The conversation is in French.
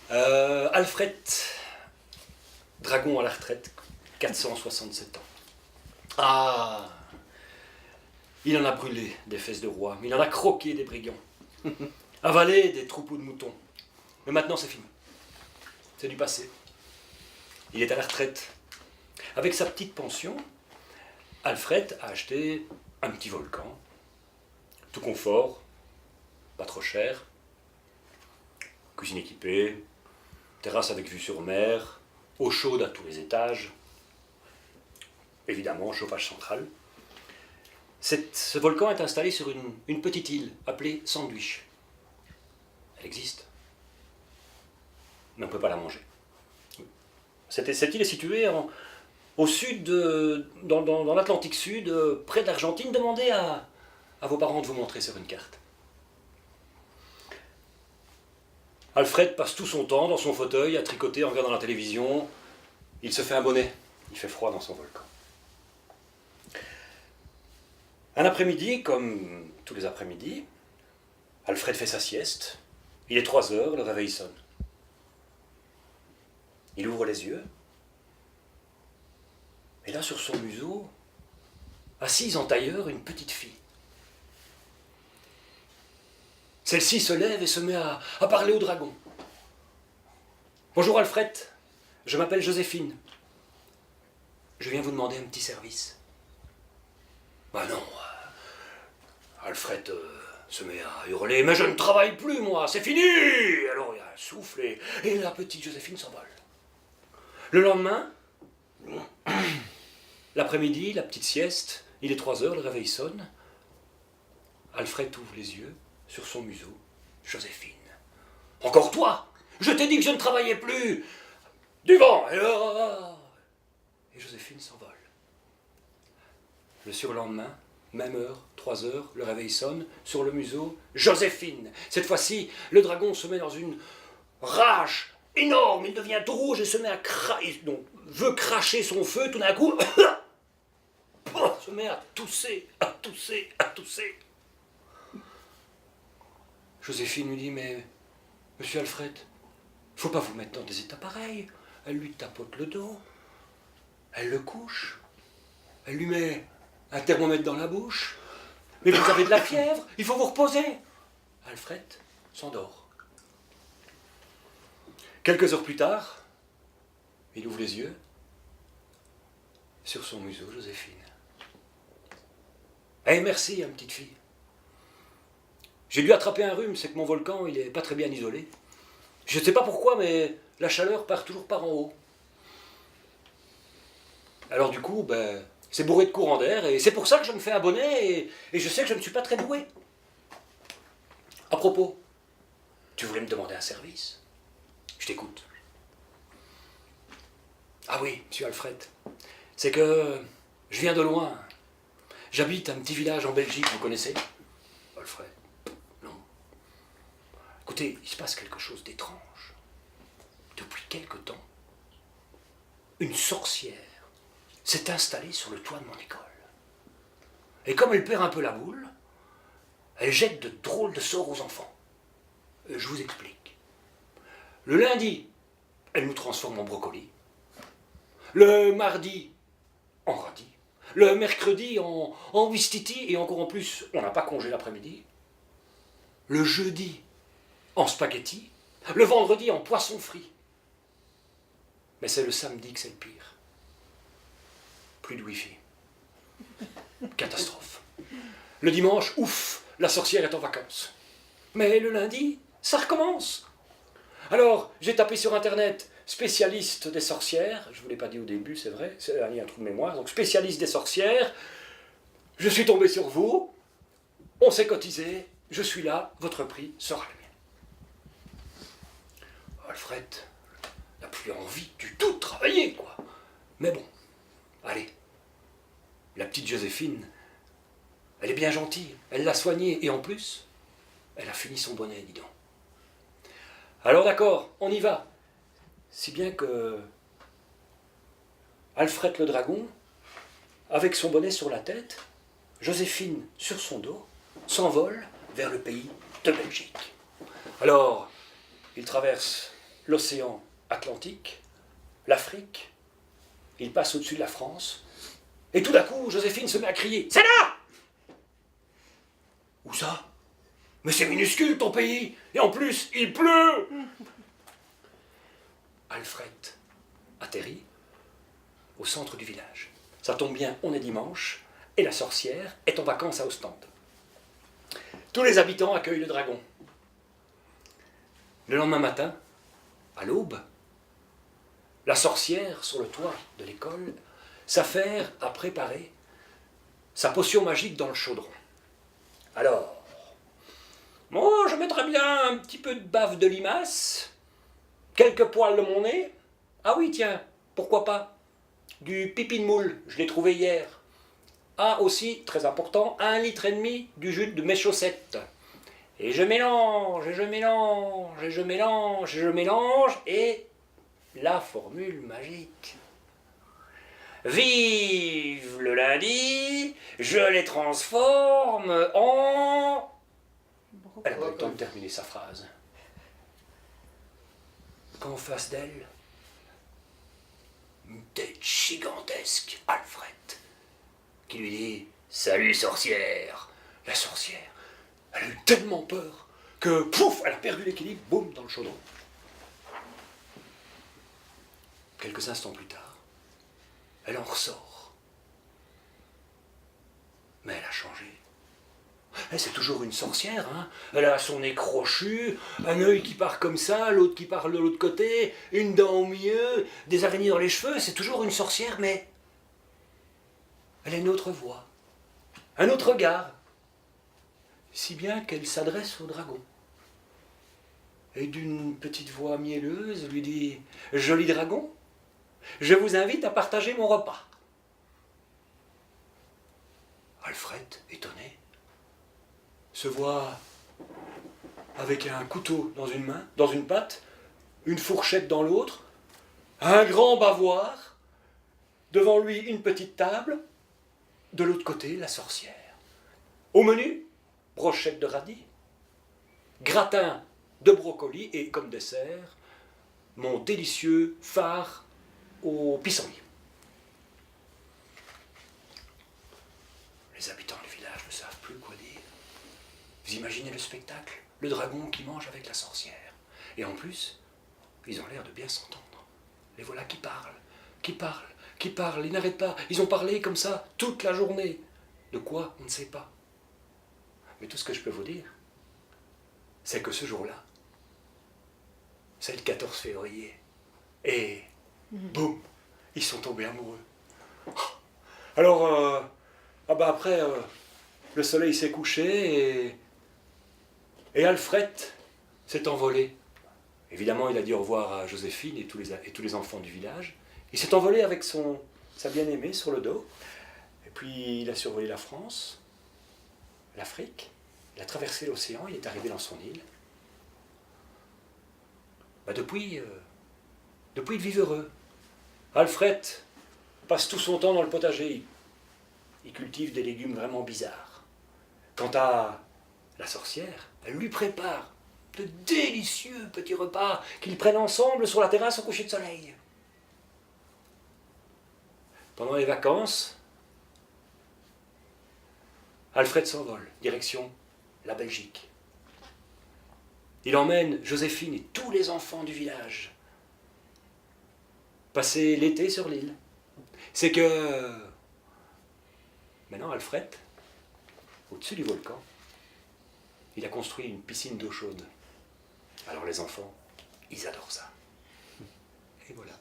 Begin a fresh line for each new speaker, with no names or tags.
Alfred, dragon à la retraite, 467 ans. Ah, il en a brûlé des fesses de roi, il en a croqué des brigands, avalé des troupeaux de moutons. Mais maintenant c'est fini. C'est du passé. Il est à la retraite. Avec sa petite pension, Alfred a acheté un petit volcan, tout confort, pas trop cher, cuisine équipée, terrasse avec vue sur mer, eau chaude à tous les étages, évidemment chauffage central. Ce volcan est installé sur une petite île appelée Sandwich. Elle existe, mais on ne peut pas la manger. Cette île est située au sud, dans l'Atlantique Sud, près de l'Argentine. Demandez à vos parents de vous montrer sur une carte. Alfred passe tout son temps dans son fauteuil à tricoter en regardant la télévision. Il se fait un bonnet. Il fait froid dans son volcan. Un après-midi, comme tous les après-midi, Alfred fait sa sieste. Il est 3 heures, le réveil sonne. Il ouvre les yeux. Et là, sur son museau, assise en tailleur, une petite fille. Celle-ci se lève et se met à parler au dragon. « Bonjour Alfred, je m'appelle Joséphine. Je viens vous demander un petit service. » Bah non, Alfred se met à hurler « Mais je ne travaille plus, moi, c'est fini !» Alors il y a un souffle et la petite Joséphine s'envole. Le lendemain, l'après-midi, la petite sieste, il est 3 heures, le réveil sonne. Alfred ouvre les yeux. Sur son museau, Joséphine. « Encore toi! Je t'ai dit que je ne travaillais plus! Du vent! » Et Joséphine s'envole. Le surlendemain, même heure, 3 heures, le réveil sonne, sur le museau, Joséphine. Cette fois-ci, le dragon se met dans une rage énorme, il devient tout rouge et se met à cracher, donc veut cracher son feu, tout d'un coup, se met à tousser, à tousser, à tousser. Joséphine lui dit « Mais, monsieur Alfred, faut pas vous mettre dans des états pareils. » Elle lui tapote le dos, elle le couche, elle lui met un thermomètre dans la bouche. « Mais vous avez de la fièvre, il faut vous reposer. » Alfred s'endort. Quelques heures plus tard, il ouvre les yeux. Sur son museau, Joséphine. « Eh merci, hein, petite fille. J'ai dû attraper un rhume, c'est que mon volcan, il n'est pas très bien isolé. Je ne sais pas pourquoi, mais la chaleur part toujours par en haut. Alors du coup, c'est bourré de courant d'air, et c'est pour ça que je me fais un bonnet, et je sais que je ne suis pas très doué. À propos, tu voulais me demander un service? Je t'écoute. Ah oui, monsieur Alfred, c'est que je viens de loin. J'habite un petit village en Belgique, vous connaissez? Alfred. Écoutez, il se passe quelque chose d'étrange. Depuis quelque temps, une sorcière s'est installée sur le toit de mon école. Et comme elle perd un peu la boule, elle jette de drôles de sorts aux enfants. Je vous explique. Le lundi, elle nous transforme en brocoli. Le mardi, en radis. Le mercredi, en ouistiti. Et encore en plus, on n'a pas congé l'après-midi. Le jeudi, en spaghetti, le vendredi en poisson frit. Mais c'est le samedi que c'est le pire. Plus de wifi. Catastrophe. Le dimanche, ouf, la sorcière est en vacances. Mais le lundi, ça recommence. Alors, j'ai tapé sur internet spécialiste des sorcières. Je ne vous l'ai pas dit au début, c'est vrai, c'est un trou de mémoire. Donc spécialiste des sorcières. Je suis tombé sur vous. On s'est cotisé. Je suis là. Votre prix sera le mien. Alfred n'a plus envie du tout de travailler, quoi. Mais bon, allez. La petite Joséphine, elle est bien gentille. Elle l'a soignée. Et en plus, elle a fini son bonnet, dis donc. Alors d'accord, on y va. Si bien que Alfred le dragon, avec son bonnet sur la tête, Joséphine sur son dos, s'envole vers le pays de Belgique. Alors, il traverse l'océan Atlantique, l'Afrique, il passe au-dessus de la France, et tout d'un coup, Joséphine se met à crier « C'est là !» Où ça? Mais c'est minuscule ton pays, et en plus, il pleut. Alfred atterrit au centre du village. Ça tombe bien, on est dimanche, et la sorcière est en vacances à Ostende. Tous les habitants accueillent le dragon. Le lendemain matin, à l'aube, la sorcière, sur le toit de l'école, s'affaire à préparer sa potion magique dans le chaudron. Alors, moi, je mettrais bien un petit peu de bave de limace, quelques poils de mon nez. Ah oui, tiens, pourquoi pas? Du pipi de moule, je l'ai trouvé hier. Ah, aussi, très important, 1,5 litre du jus de mes chaussettes. Et je mélange, et je mélange, et je mélange, et je mélange, et la formule magique. Vive le lundi, je les transforme en... Elle n'a pas eu le temps de terminer sa phrase. Quand en face d'elle, une tête gigantesque, Alfred, qui lui dit « Salut sorcière !» La sorcière, elle a eu tellement peur que, pouf, elle a perdu l'équilibre, boum, dans le chaudron. Quelques instants plus tard, elle en ressort. Mais elle a changé. C'est toujours une sorcière, hein. Elle a son nez crochu, un œil qui part comme ça, l'autre qui part de l'autre côté, une dent au milieu, des araignées dans les cheveux, c'est toujours une sorcière, mais elle a une autre voix, un autre regard, si bien qu'elle s'adresse au dragon. Et d'une petite voix mielleuse, lui dit « Joli dragon, je vous invite à partager mon repas. » Alfred, étonné, se voit avec un couteau dans une main, dans une patte, une fourchette dans l'autre, un grand bavoir, devant lui une petite table, de l'autre côté la sorcière. Au menu, brochette de radis, gratin de brocoli et comme dessert, mon délicieux phare au pissenlit. Les habitants du village ne savent plus quoi dire. Vous imaginez le spectacle? Le dragon qui mange avec la sorcière. Et en plus, ils ont l'air de bien s'entendre. Les voilà qui parlent, qui parlent, qui parlent. Ils n'arrêtent pas. Ils ont parlé comme ça toute la journée. De quoi? On ne sait pas. Mais tout ce que je peux vous dire, c'est que ce jour-là, c'est le 14 février. Et boum, ils sont tombés amoureux. Alors, après, le soleil s'est couché et Alfred s'est envolé. Évidemment, il a dit au revoir à Joséphine et tous les enfants du village. Il s'est envolé avec sa bien-aimée sur le dos. Et puis, il a survolé la France, l'Afrique. Il a traversé l'océan, il est arrivé dans son île. Depuis, ils vivent heureux. Alfred passe tout son temps dans le potager. Il cultive des légumes vraiment bizarres. Quant à la sorcière, elle lui prépare de délicieux petits repas qu'ils prennent ensemble sur la terrasse au coucher de soleil. Pendant les vacances, Alfred s'envole, direction la Belgique. Il emmène Joséphine et tous les enfants du village passer l'été sur l'île. C'est que maintenant Alfred, au-dessus du volcan, il a construit une piscine d'eau chaude. Alors les enfants, ils adorent ça. Et voilà.